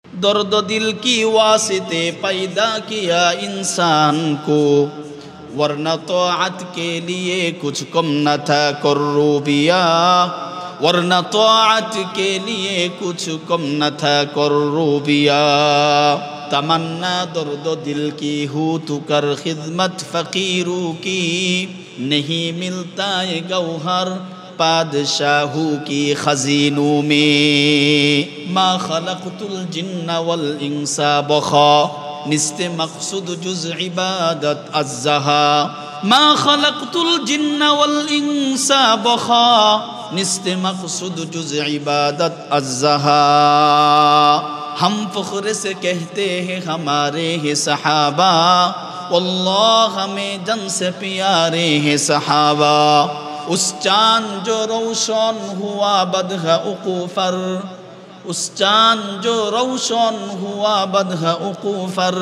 दर्द दिल की वास्ते पैदा किया इंसान को, वरना तौअत के लिए कुछ कम न था कुर्रूबिया, वरना तौअत के लिए कुछ कम न था कुर्रूबिया। तमन्ना दर्द दिल की हो तू कर खिदमत फ़कीरों की, नहीं मिलता ये गौहर बादशाहू की खजीनों में। मा खलक़तुल जिन्ना वल इंसा बखा, निस्ते मक़सूद जुज़ इबादत अज़्ज़हा। मा खलक़तुल जिन्ना वल इंसा बखा, निस्ते मक़सूद जुज़ इबादत अज़्ज़हा। हम फ़ख्र से कहते हैं हमारे हैं सहाबा, वल्लाह हमें जन से प्यारे हैं सहाबा। उस चाँद जो रोशन हुआ बदह उक़ूफ़र, उस चाँद जो रोशन हुआ बदह उक़ूफ़र,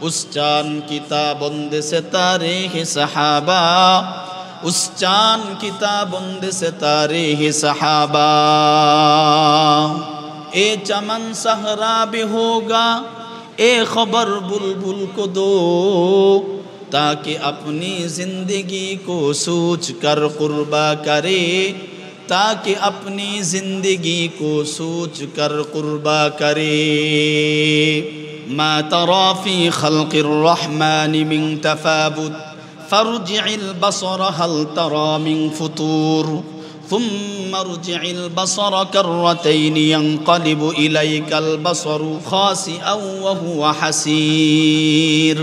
उस चाँद की ताबुंद सितारे हैं सहाबा, उस चाँद की ताबुंद सितारे हैं सहाबा। ए चमन सहरा भी होगा, ए खबर बुलबुल को दो, ताकि अपनी ज़िंदगी को सोच कर कुर्बा करे, ताकि अपनी ज़िंदगी को सोच कर कुर्बा करे। मा तरा फ़ी ख़ल्क़िर रहमानि मिन तफ़ावुत, फ़र्जिइल बसर हल तरा मिन फ़ुतूर, थुम्मा अर्जिइल बसर कर्रतैनि यंक़लिबु इलैकल बसरु ख़ासिअन व हुवा हसीर।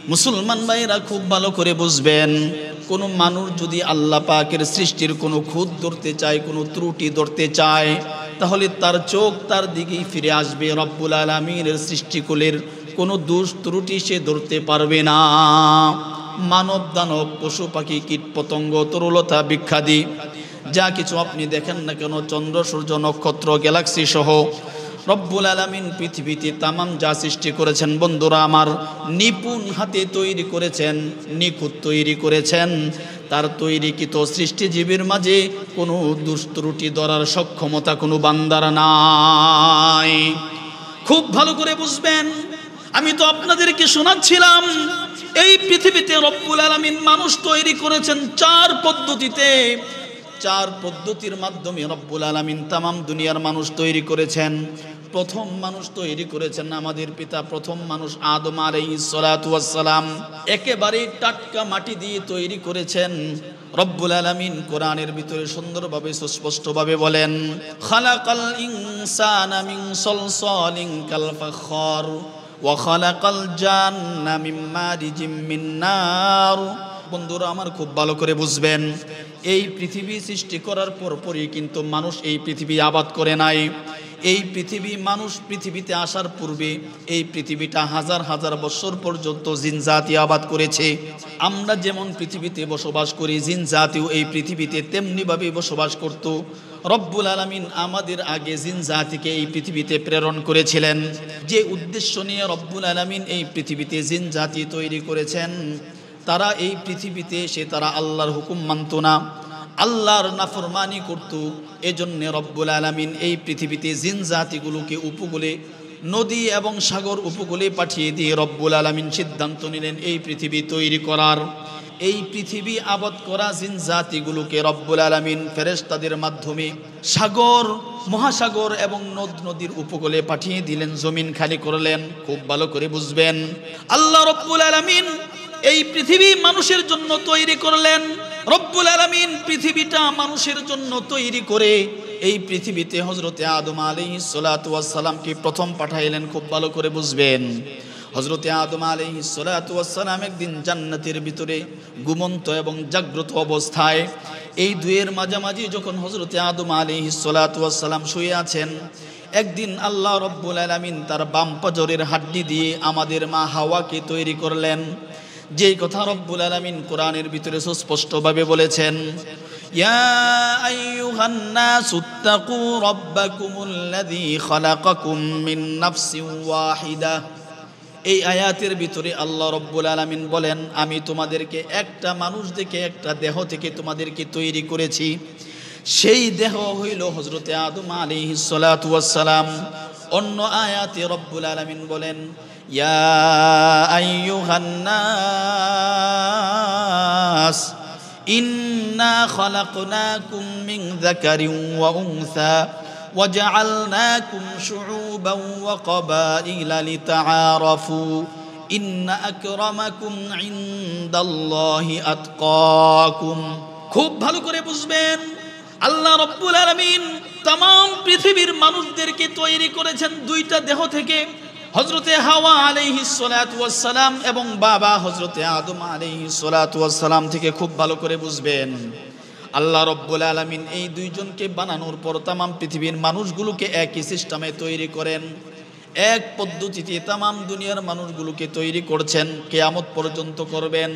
मुसलमान भाईरा खूब भालो करे बुझबेन, कोनो मानुष যদি আল্লাহ পাকের সৃষ্টির কোনো খুঁত ধরতে চায়, কোনো ত্রুটি ধরতে চায়, তাহলে তার চোখ তার দিকেই ফিরে আসবে। রব্বুল আলামিনের সৃষ্টিকুলের কোনো দোষ ত্রুটি সে ধরতে পারবে না। মানব দানব পশু পাখি কীট পতঙ্গ তরুলতা বৃক্ষাদি যা কিছু আপনি দেখেন না কেন, চন্দ্র সূর্য নক্ষত্র গ্যালাক্সি সহ রব্বুল আলামিন পৃথিবীতে তামাম যা সৃষ্টি করেছেন বন্ধুরা আমার, নিপুণ হাতে তৈরি করেছেন, নিখুঁত তৈরি করেছেন। তার তৈরিকৃত সৃষ্টিজীবীর মাঝে কোনো দুষ্ত্রুটি ধরার সক্ষমতা কোনো বান্দার নাই। খুব ভালো করে বুঝবেন, আমি তো আপনাদেরকে শোনাচ্ছিলাম এই পৃথিবীতে রব্বুল আলামিন মানুষ তৈরি করেছেন চার পদ্ধতিতে। চার পদ্ধতির মাধ্যমে রব্বুল আলামিন তামাম দুনিয়ার মানুষ তৈরি করেছেন। প্রথম মানুষ তৈরি করেছেন আমাদের পিতা প্রথম মানুষ আদম আলাইহিস সালাতু ওয়াস সালাম, একেবারে টাটকা মাটি দিয়ে তৈরি করেছেন। রব্বুল আলামিন কোরআনের ভিতরে সুন্দরভাবে সুস্পষ্টভাবে বলেন, খালাকাল ইনসানা মিন সলসালিন কাল ফাখার ওয়া খালাকাল জান্না মিন মারিজিম মিন নার। বন্ধুরা আমার খুব ভালো করে বুঝবেন, এই পৃথিবী সৃষ্টি করার পরপরই কিন্তু মানুষ এই পৃথিবী আবাদ করে নাই। এই পৃথিবী মানুষ পৃথিবীতে আসার পূর্বে এই পৃথিবীটা হাজার হাজার বছর পর্যন্ত জিন জাতি আবাদ করেছে। আমরা যেমন পৃথিবীতে বসবাস করি, জিন জাতিও এই পৃথিবীতে তেমনিভাবে বসবাস করত। রব্বুল আলামিন আমাদের আগে জিন জাতিকে এই পৃথিবীতে প্রেরণ করেছিলেন। যে উদ্দেশ্য নিয়ে রব্বুল আলামিন এই পৃথিবীতে জিন জাতি তৈরি করেছেন, তারা এই পৃথিবীতে এসে তারা আল্লাহর হুকুম মানত না, আল্লাহর নাফরমানি করত। এজন্য রব্বুল আলামিন এই পৃথিবীতে জিন জাতিগুলোকে উপকূলে, নদী এবং সাগর উপকূলে পাঠিয়ে দিয়ে রব্বুল আলামিন সিদ্ধান্ত নিলেন এই পৃথিবী তৈরি করার। এই পৃথিবী আবাদ করা জিন জাতিগুলোকে রব্বুল আলামিন ফেরেশতাদের মাধ্যমে সাগর, মহাসাগর এবং নদ নদীর উপকূলে পাঠিয়ে দিলেন, জমিন খালি করলেন। খুব ভালো করে বুঝবেন, আল্লাহ রব্বুল আলামিন এই পৃথিবী মানুষের জন্য তৈরি করলেন। রব্বুল আলামিন পৃথিবীটা মানুষের জন্য তৈরি করে এই পৃথিবীতে হযরতে আদম আলাইহিস সালাতু ওয়াস সালামকে প্রথম পাঠাইলেন। খুব ভালো করে বুঝবেন, হযরতে আদম আলাইহিস সালাতু ওয়াস সালাম একদিন জান্নাতের ভিতরে ঘুমন্ত এবং জাগ্রত অবস্থায়, এই দুয়ের মাঝামাঝি যখন হযরতে আদম আলাইহিস সালাতু ওয়াস সালাম শুয়ে আছেন, একদিন আল্লাহ রব্বুল আলামিন তার বাম পাজরের হাড্ডি দিয়ে আমাদের মা হাওয়াকে তৈরি করলেন। যেই কথা রব্বুল আলামিন কোরআনের ভিতরে সুস্পষ্টভাবে বলেছেন, ইয়া আইয়ুহান নাসুত্তাকু রাব্বাকুমুল্লাযী খালাকাকুম মিন নাফসিন ওয়াহিদা। এই আয়াতের ভিতরে আল্লাহ রব্বুল আলামিন বলেন, আমি তোমাদেরকে একটা মানুষ থেকে, একটা দেহ থেকে তোমাদেরকে তৈরি করেছি। সেই দেহ হইল হযরতে আদম আলাইহিস সালাতু ওয়াস সালাম। অন্য আয়াতে রব্বুল আলামিন বলেন, ইয়া আইয়ুহান নাস ইন্না খালাকনাকুম মিন যাকারিন ওয়া উনসা وجعلناكم شعوبا وقبائل لتعارفوا إن أكرمكم عند الله أتقاكم। খুব ভালো করে বুঝবেন, আল্লাহ রাব্বুল আলামিন तमाम পৃথিবীর মানুষদেরকে তৈরি করেছেন দুইটা দেহ থেকে, হযরতে হাওয়া আলাইহিস সালাতু ওয়াস সালাম এবং বাবা হযরতে আদম আলাইহিস সালাতু ওয়াস সালাম থেকে। খুব ভালো করে বুঝবেন, আল্লাহ রব্বুল আলামিন এই দুইজনকে বানানোর পর তামাম পৃথিবীর মানুষগুলোকে একই সিস্টেমে তৈরি করেন, এক পদ্ধতিতে তামাম দুনিয়ার মানুষগুলোকে তৈরি করছেন, কিয়ামত পর্যন্ত করবেন।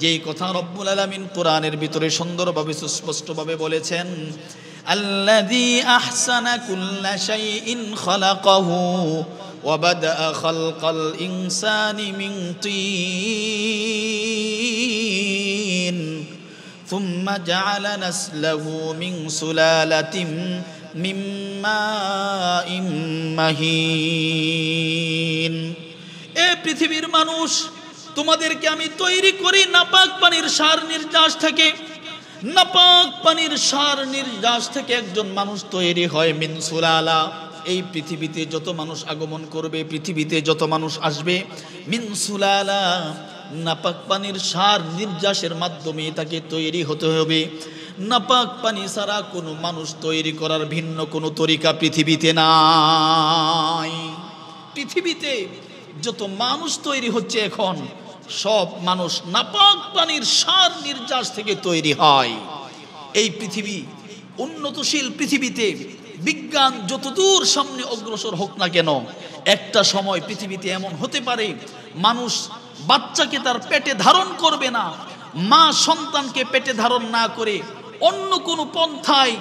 যেই কথা রব্বুল আলামিন কোরআনের ভিতরে সুন্দরভাবে সুস্পষ্টভাবে বলেছেন, আল্লাযী আহসানা কুল্লা শাইইন খালাকাহু ওয়া বাদাআ খালকাল ইনসানি মিন তিন ثم جعل نسله من سلالة من ماء مهين। এ পৃথিবীর মানুষ, তোমাদেরকে আমি তৈরি করি নাপাক পানির সার নির্যাস থেকে। নাপাক পানির সার নির্যাস থেকে একজন মানুষ তৈরি হয় মিন সুলালা। এই পৃথিবীতে যত মানুষ আগমন করবে, পৃথিবীতে যত মানুষ আসবে, মিন সুলালা নাপাক পানির সার নির্যাসের মাধ্যমে তাকে তৈরি হতে হবে। নাপাক পানি ছাড়া কোনো মানুষ তৈরি করার ভিন্ন কোনো তরিকা পৃথিবীতে নাই। পৃথিবীতে যত মানুষ তৈরি হচ্ছে এখন, সব মানুষ নাপাক পানির সার নির্যাস থেকে তৈরি হয়। এই পৃথিবী, উন্নতশীল পৃথিবীতে বিজ্ঞান যতদূর সামনে অগ্রসর হোক না কেন, একটা সময় পৃথিবীতে এমন হতে পারে মানুষ বাচ্চাকে তার পেটে ধারণ করবে না, মা সন্তানকে পেটে ধারণ না করে অন্য কোনো পন্থায়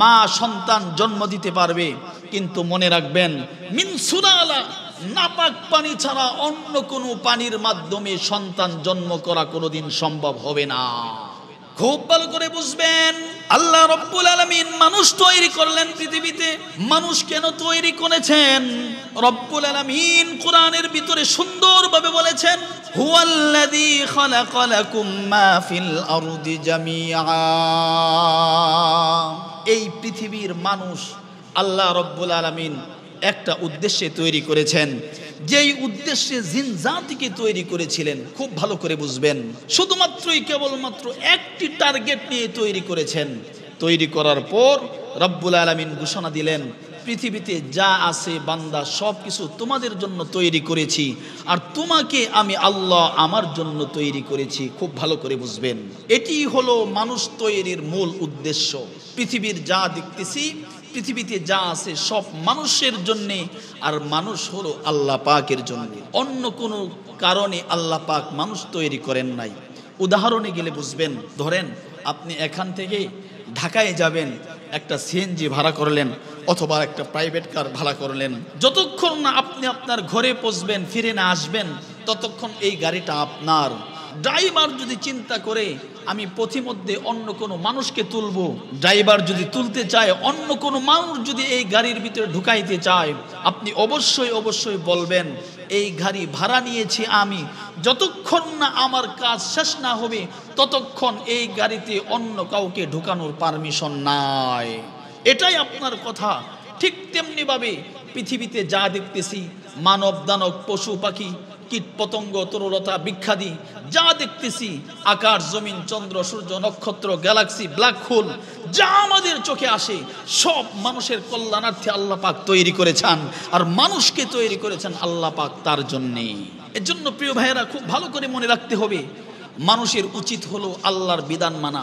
মা সন্তান জন্ম দিতে পারবে। কিন্তু মনে রাখবেন, মিন সুলালা নাপাক পানি ছাড়া অন্য কোনো পানির মাধ্যমে সন্তান জন্ম করা কোনোদিন সম্ভব হবে না। খুব ভালো করে বুঝবেন, আল্লাহ রাব্বুল আলামিন মানুষ তৈরি করলেন পৃথিবীতে। মানুষ কেন তৈরি করেছেন? রব্বুল আলামিন কোরআনের ভিতরে সুন্দরভাবে বলেছেন, হুয়াল্লাযী খালাকা লাকুম মা ফিল আরদি জামিআ। এই পৃথিবীর মানুষ আল্লাহ রাব্বুল আলামিন একটা উদ্দেশ্যে তৈরি করেছেন, যেই উদ্দেশ্যে জিন জাতিকে তৈরি করেছিলেন। খুব ভালো করে বুঝবেন, শুধুমাত্রই কেবলমাত্র একটি টার্গেট নিয়ে তৈরি করেছেন। তৈরি করার পর রব্বুল আলামিন ঘোষণা দিলেন, পৃথিবীতে যা আছে বান্দা সব কিছু তোমাদের জন্য তৈরি করেছি, আর তোমাকে আমি আল্লাহ আমার জন্য তৈরি করেছি। খুব ভালো করে বুঝবেন, এটি হলো মানুষ তৈরির মূল উদ্দেশ্য। পৃথিবীর যা দেখতেছি, পৃথিবীতে যা আছে সব মানুষের জন্যে, আর মানুষ হলো আল্লাহ পাকের জন্য। অন্য কোনো কারণে আল্লাহ পাক মানুষ তৈরি করেন নাই। উদাহরণে গেলে বুঝবেন, ধরেন আপনি এখান থেকে ঢাকায় যাবেন, একটা সিএনজি ভাড়া করলেন অথবা একটা প্রাইভেট কার ভাড়া করলেন। যতক্ষণ না আপনি আপনার ঘরে পৌঁছবেন, ফিরে না আসবেন, ততক্ষণ এই গাড়িটা আপনার। ড্রাইভার যদি চিন্তা করে আমি পথিমধ্যে অন্য কোনো মানুষকে তুলবো, ড্রাইভার যদি তুলতে চায়, অন্য কোনো মানুষ যদি এই গাড়ির ভিতরে ঢুকাইতে চায়, আপনি অবশ্যই বলবেন এই গাড়ি ভাড়া নিয়েছি আমি, যতক্ষণ না আমার কাজ শেষ না হবে ততক্ষণ এই গাড়িতে অন্য কাউকে ঢুকানোর পারমিশন নাই। এটাই আপনার কথা। ঠিক তেমনিভাবে পৃথিবীতে যা দেখতেছি, মানব দানব পশু পাখি কীট পতঙ্গ তরুলতা বৃক্ষাদি যা দেখতেছি, আকাশ জমিন চন্দ্র সূর্য নক্ষত্র গ্যালাক্সি ব্ল্যাক হোল যা আমাদের চোখে আসে, সব মানুষের কল্যাণার্থে আল্লাহ পাক তৈরি করেছেন, আর মানুষকে তৈরি করেছেন আল্লাহ পাক তার জন্যে। এর জন্য প্রিয় ভাইয়েরা, খুব ভালো করে মনে রাখতে হবে, মানুষের উচিত হলো আল্লাহর বিধান মানা।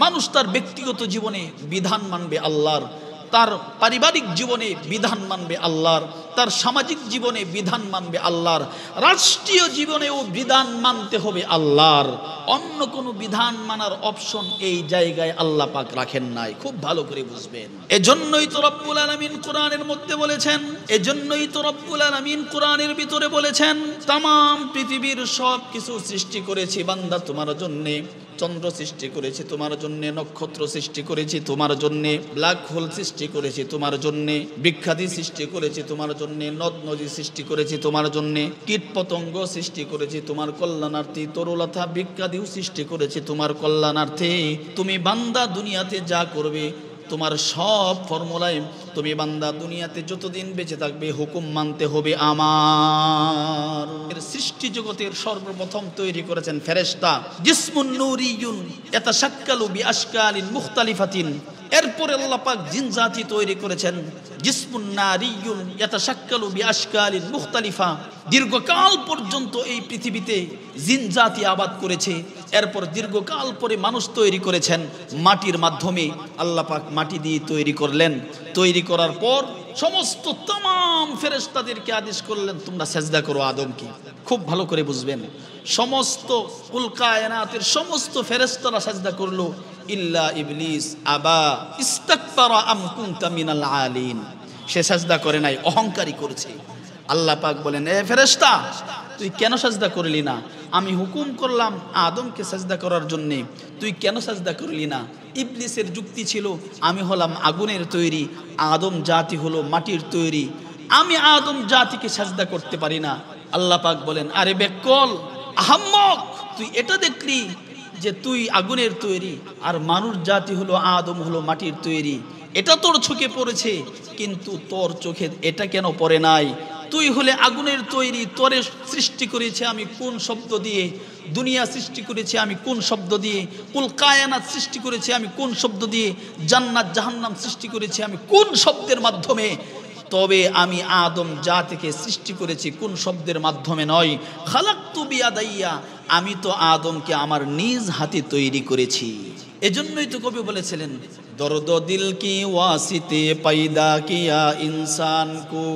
মানুষ তার ব্যক্তিগত জীবনে বিধান মানবে আল্লাহর, তার পারিবারিক জীবনে বিধান মানবে আল্লাহর, তার সামাজিক জীবনে বিধান মানবে আল্লাহর, রাষ্ট্রীয় জীবনেও বিধান মানতে হবে আল্লাহর। অন্য কোনো বিধান মানার অপশন এই জায়গায় আল্লাহ পাক রাখেন নাই। খুব ভালো করে বুঝবেন। এজন্যই তো রব্বুল আলামিন কোরআনের মধ্যে বলেছেন, এজন্যই তো রব্বুল আলামিন কোরআনের ভিতরে বলেছেন, তামাম পৃথিবীর সব কিছু সৃষ্টি করেছি বান্দা তোমার জন্যে। চন্দ্র সৃষ্টি করেছি তোমার জন্য, নক্ষত্র সৃষ্টি করেছি তোমার জন্য, ব্ল্যাক হোল সৃষ্টি করেছি তোমার জন্য, বৃক্ষাদি সৃষ্টি করেছি তোমার জন্য, নদ নদী সৃষ্টি করেছি তোমার জন্য, কীট পতঙ্গ সৃষ্টি করেছি তোমার কল্যাণার্থে, তরুলতা বৃক্ষাদিও সৃষ্টি করেছি তোমার কল্যাণার্থে। তুমি বান্দা দুনিয়াতে যা করবে তোমার সব ফর্মুলায় তুমি বান্দা দুনিয়াতে যতদিন বেঁচে থাকবে হুকুম মানতে হবে আমার। সৃষ্টি জগতের সর্বপ্রথম তৈরি করেছেন ফেরেশতা, জিসমুন নূরিয়ুন ইয়াতাশাক্কালু বিআশকালিন মুখতালিফাতিন। এরপরে আল্লাহ পাক জিন জাতি তৈরি করেছেন, জিসমুন নারিয়ুন ইয়াতাশাক্কালু বিআশকালিন মুখতালিফা। দীর্ঘকাল পর্যন্ত এই পৃথিবীতে জিন জাতি আবাদ করেছে। এরপর দীর্ঘকাল পরে মানুষ তৈরি করেছেন মাটির মাধ্যমে। আল্লাহ পাক মাটি দিয়ে তৈরি করলেন। তৈরি করার পর সমস্ত তামাম ফেরেশতাদেরকে আদেশ করলেন তোমরা সেজদা করো আদমকে। খুব ভালো করে বুঝবেন, সমস্ত কুল কায়নাতের সমস্ত ফেরেশতারা সেজদা করলো, ইল্লা ইবলিস আবা ইস্তাকবারা আম কুনতা মিনাল আলিন। সে সেজদা করে নাই, অহংকারী করেছে। আল্লাহ পাক বলেন, এ ফেরেশতা তুই কেন সেজদা করলি না? আমি হুকুম করলাম আদমকে সেজদা করার জন্য, তুই কেন সেজদা করলি না? ইবলিসের যুক্তি ছিল আমি হলাম আগুনের তৈরি, আদম জাতি হলো মাটির তৈরি, আমি আদম জাতিকে সেজদা করতে পারি না। আল্লাহ পাক বলেন, আরে বেকল আহাম্মক, তুই এটা দেখলি যে তুই আগুনের তৈরি আর মানুষ জাতি হলো আদম হলো মাটির তৈরি, এটা তোর চোখে পড়েছে, কিন্তু তোর চোখে এটা কেন পড়ে নাই? তুই হলে আগুনের তৈরি, তোরে সৃষ্টি করেছে আমি কোন শব্দ দিয়ে, দুনিয়া সৃষ্টি করেছে আমি কোন শব্দ দিয়ে, কুল কায়নাত সৃষ্টি করেছে আমি কোন শব্দ দিয়ে, জান্নাত জাহান্নাম সৃষ্টি করেছে আমি কোন শব্দের মাধ্যমে। তবে আমি আদম জাতিকে সৃষ্টি করেছি কোন শব্দের মাধ্যমে নয়, খালাকতু বিয়াদাইয়া, আমি তো আদমকে আমার নিজ হাতে তৈরি করেছি। এজন্যই তো কবি বলেছিলেন, দর্দ দিল কি ওয়াসিতে পয়দা কিয়া ইনসান কো,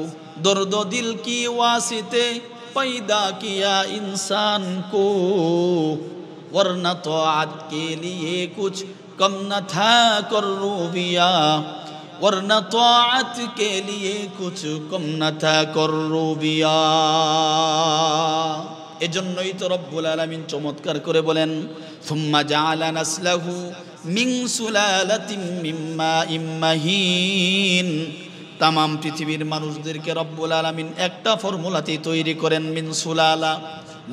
দর্দ দিল কি ওয়াসিতে पैदा किया इंसान को, वरना तौअत के लिए कुछ कम न था कर्रूबिया, वरना तौअत के लिए कुछ कम न था कर्रूबिया। এজন্যই তো রব্বুল আলামিন চমৎকার করে বলেন, সুম্মা জাআলা নাসলাহু মিন সুলালাতিন মিন মাইন মাহিন। তামাম পৃথিবীর মানুষদেরকে রব্বুল আলামিন একটা ফর্মুলাতে তৈরি করেন, মিন সুলালা,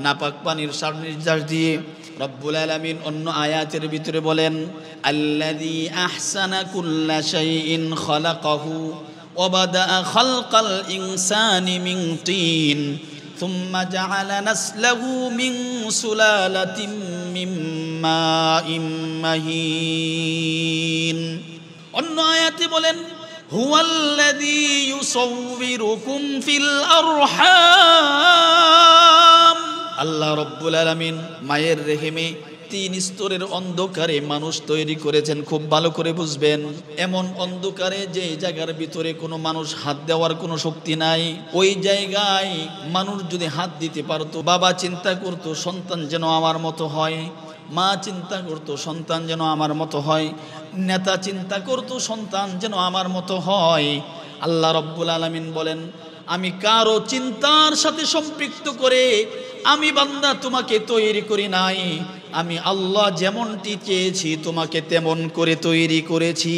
নাপাক পানির সার দিয়ে। রব্বুল আলামিন অন্য আয়াতের ভিতরে বলেন, আল্লাযী আহসানা কুল্লা শাইইন খালাকাহু ওয়া বাদাআ খালকাল ইনসানি মিন তিন সুম্মা জাআলা নাসলাহু মিন সুলালাতিন মিন মাইন মাহিন। অন্য আয়াতে বলেন, হুয়াল্লাযী ইউসাউবিরুকুম ফিল আরহাম। আল্লাহ রব্বুল আলামিন মায়ের রেহেমে 3 স্তরের অন্ধকারে মানুষ তৈরি করেছেন। খুব ভালো করে বুঝবেন, এমন অন্ধকারে যে জায়গার ভিতরে কোনো মানুষ হাত দেওয়ার কোনো শক্তি নাই, ওই জায়গায় মানুষ যদি হাত দিতে পারতো, বাবা চিন্তা করতো সন্তান যেন আমার মতো হয়, মা চিন্তা করতো সন্তান যেন আমার মতো হয়, নেতা চিন্তা করতো সন্তান যেন আমার মতো হয়। আল্লাহ রব্বুল আলামিন বলেন, আমি কারো চিন্তার সাথে সম্পৃক্ত করে আমি বান্দা তোমাকে তৈরি করি নাই, আমি আল্লাহ যেমনটি চেয়েছি তোমাকে তেমন করে তৈরি করেছি।